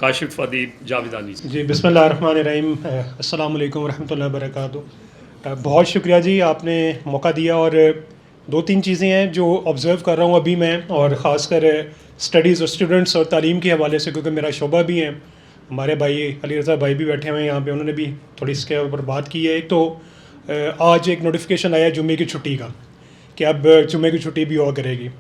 काशिफ अदीब जावेदानी। जी बिस्मिल्लाहिर्रहमानिर्रहीम। अस्सलाम वालेकुम रहमतुल्लाहि व बरकातुहू। बहुत शुक्रिया जी, आपने मौका दिया। और दो तीन चीज़ें हैं जो ऑब्ज़र्व कर रहा हूँ अभी मैं, और ख़ासकर स्टडीज़ और स्टूडेंट्स और तालीम के हवाले से, क्योंकि मेरा शोबा भी है। हमारे भाई अली रज़ा भाई भी बैठे हुए हैं यहाँ पे, उन्होंने भी थोड़ी इसके ऊपर बात की है। एक तो आज एक नोटिफिकेशन आया जुम्मे की छुट्टी का, कि अब जुम्मे की छुट्टी भी हुआ करेगी।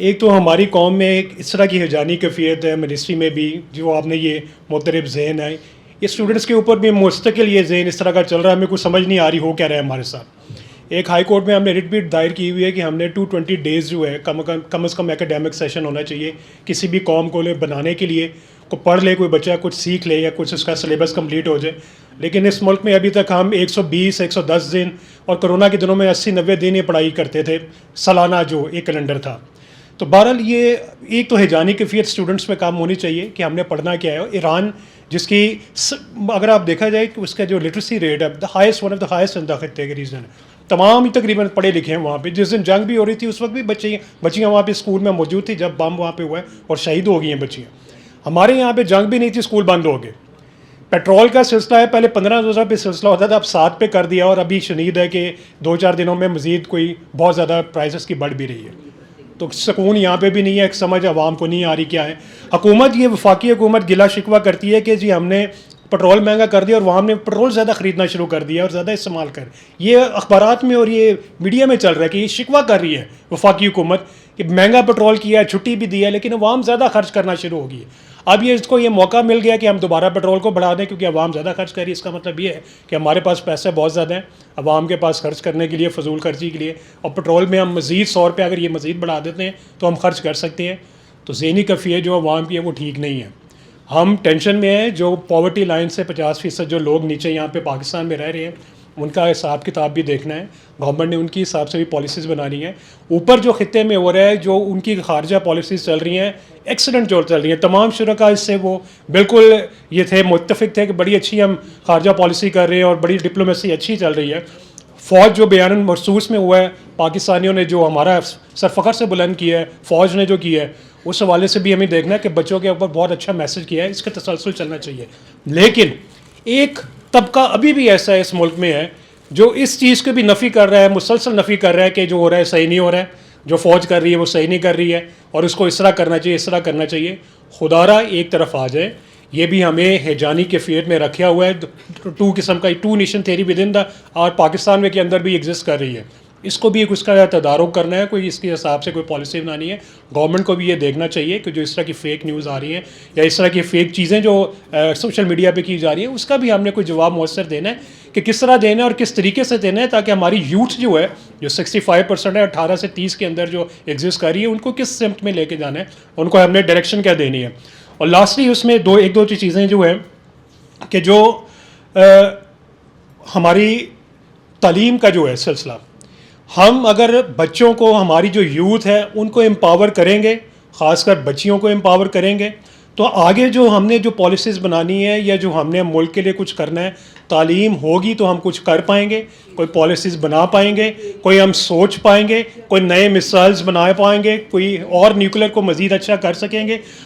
एक तो हमारी कौम में एक इस तरह की हिजानी कैफियत है मिनिस्ट्री में भी, जो आपने ये मुतरब जहन है, ये स्टूडेंट्स के ऊपर भी मुस्तकिल ये जहन इस तरह का चल रहा है, हमें कुछ समझ नहीं आ रही हो क्या रहा है हमारे साथ। एक हाई कोर्ट में हमने रिट भी दायर की हुई है कि हमने 220 डेज़ जो है कम से कम एकेडमिक सेशन होना चाहिए किसी भी कौम को बनाने के लिए, को पढ़ ले कोई बच्चा, कुछ सीख ले या कुछ उसका सिलेबस कंप्लीट हो जाए। लेकिन इस मुल्क में अभी तक हम 120 110 दिन और कोरोना के दिनों में 80-90 दिन ये पढ़ाई करते थे सालाना, जो एक कैलेंडर था। तो बहरहाल ये एक तो हिजानी कैफियत स्टूडेंट्स में काम होनी चाहिए कि हमने पढ़ना क्या है। ईरान जिसकी अगर आप देखा जाए कि उसका जो लिटरेसी रेट है the highest, one of the highest in the खित्ते के रीज़न है। तमाम ही तकरीबन पढ़े लिखे हैं वहाँ पे। जिस दिन जंग भी हो रही थी उस वक्त भी बच्चियाँ वहाँ पे स्कूल में मौजूद थी जब बम वहाँ पे हुआ है, और शहीद हो गई हैं बच्चियाँ। हमारे यहाँ पे जंग भी नहीं थी, स्कूल बंद हो गए। पेट्रोल का सिलसिला है, पहले 15 पे सिलसिला होता था, अब 7 पे कर दिया, और अभी शनीद है कि 2-4 दिनों में मज़ीद कोई बहुत ज़्यादा प्राइसेस की बढ़ भी रही है। तो सुकून यहाँ पे भी नहीं है, एक समझ आवाम को नहीं आ रही क्या है। हुकूमत, ये वफाकी हुकूमत गिला शिकवा करती है कि जी हमने पेट्रोल महंगा कर दिया और वहाँ हमने पेट्रोल ज़्यादा ख़रीदना शुरू कर दिया और ज़्यादा इस्तेमाल कर। ये अखबारात में और ये मीडिया में चल रहा है कि ये शिकवा कर रही है वफाकी हुकूमत कि महंगा पेट्रोल किया है, छुट्टी भी दी है, लेकिन अवाम ज़्यादा खर्च करना शुरू होगी। अब ये इसको ये मौका मिल गया कि हम दोबारा पेट्रोल को बढ़ा दें, क्योंकि अवाम ज़्यादा खर्च कर रही है। इसका मतलब ये है कि हमारे पास पैसे बहुत ज़्यादा हैं अवाम के पास खर्च करने के लिए, फजूल खर्ची के लिए, और पेट्रोल में हम मज़ीद 100 रुपये अगर ये मज़ीद बढ़ा देते हैं तो हम खर्च कर सकते हैं। तो ज़हनी कैफियत जो अवाम की है वो ठीक नहीं है। हम टेंशन में हैं। जो पॉवर्टी लाइन से 50% जो लोग नीचे यहाँ पे पाकिस्तान में रह रहे हैं, उनका हिसाब किताब भी देखना है। गवर्नमेंट ने उनकी हिसाब से भी पॉलिसीज़ बनानी है। ऊपर जो खित्ते में हो रहा है, जो उनकी खारजा पॉलिसीज़ चल रही हैं, एक्सीडेंट जो चल रही हैं, तमाम शुरका इससे वो बिल्कुल ये थे, मुत्तफिक थे कि बड़ी अच्छी हम खारजा पॉलिसी कर रहे हैं और बड़ी डिप्लोमेसी अच्छी चल रही है। फ़ौज जो बयान महसूस में हुआ है, पाकिस्तानियों ने जो हमारा सरफ़खर से बुलंद किया है, फ़ौज ने जो किया है, उस हवाले से भी हमें देखना है कि बच्चों के ऊपर बहुत अच्छा मैसेज किया है, इसका तसलसल चलना चाहिए। लेकिन एक तबका अभी भी ऐसा है इस मुल्क में है जो इस चीज़ को भी नफ़ी कर रहा है, मुसलसल नफ़ी कर रहा है कि जो हो रहा है सही नहीं हो रहा है, जो फ़ौज कर रही है वो सही नहीं कर रही है, और उसको इस तरह करना चाहिए, इस तरह करना चाहिए। खुदारा एक तरफ आ जाए, ये भी हमें हिजानी कैफियत में रखा हुआ है। टू किस्म का two nation theory within the, और पाकिस्तान में के अंदर भी एग्जिस्ट कर रही है। इसको भी एक उसका तदारुक करना है, कोई इसके हिसाब से कोई पॉलिसी बनानी है। गवर्नमेंट को भी ये देखना चाहिए कि जो इस तरह की फ़ेक न्यूज़ आ रही है या इस तरह की फ़ेक चीज़ें जो सोशल मीडिया पे की जा रही हैं, उसका भी हमने कोई जवाब मौसर देना है कि किस तरह देना है और किस तरीके से देना है, ताकि हमारी यूथ जो है, जो 65% है 18 से 30 के अंदर जो एग्जिस्ट कर रही है, उनको किस सिमत में लेके जाना है, उनको हमने डायरेक्शन क्या देनी है। और लास्टली उसमें एक दो चीज़ें जो है कि जो हमारी तालीम का जो है सिलसिला, हम अगर बच्चों को, हमारी जो यूथ है उनको एम्पावर करेंगे, ख़ासकर बच्चियों को एम्पावर करेंगे, तो आगे जो हमने जो पॉलिसीज़ बनानी है या जो हमने मुल्क के लिए कुछ करना है, तालीम होगी तो हम कुछ कर पाएंगे, कोई पॉलिसीज़ बना पाएंगे, कोई हम सोच पाएंगे, कोई नए मिसाइल्स बना पाएंगे, कोई और न्यूक्लियर को मज़ीद अच्छा कर सकेंगे।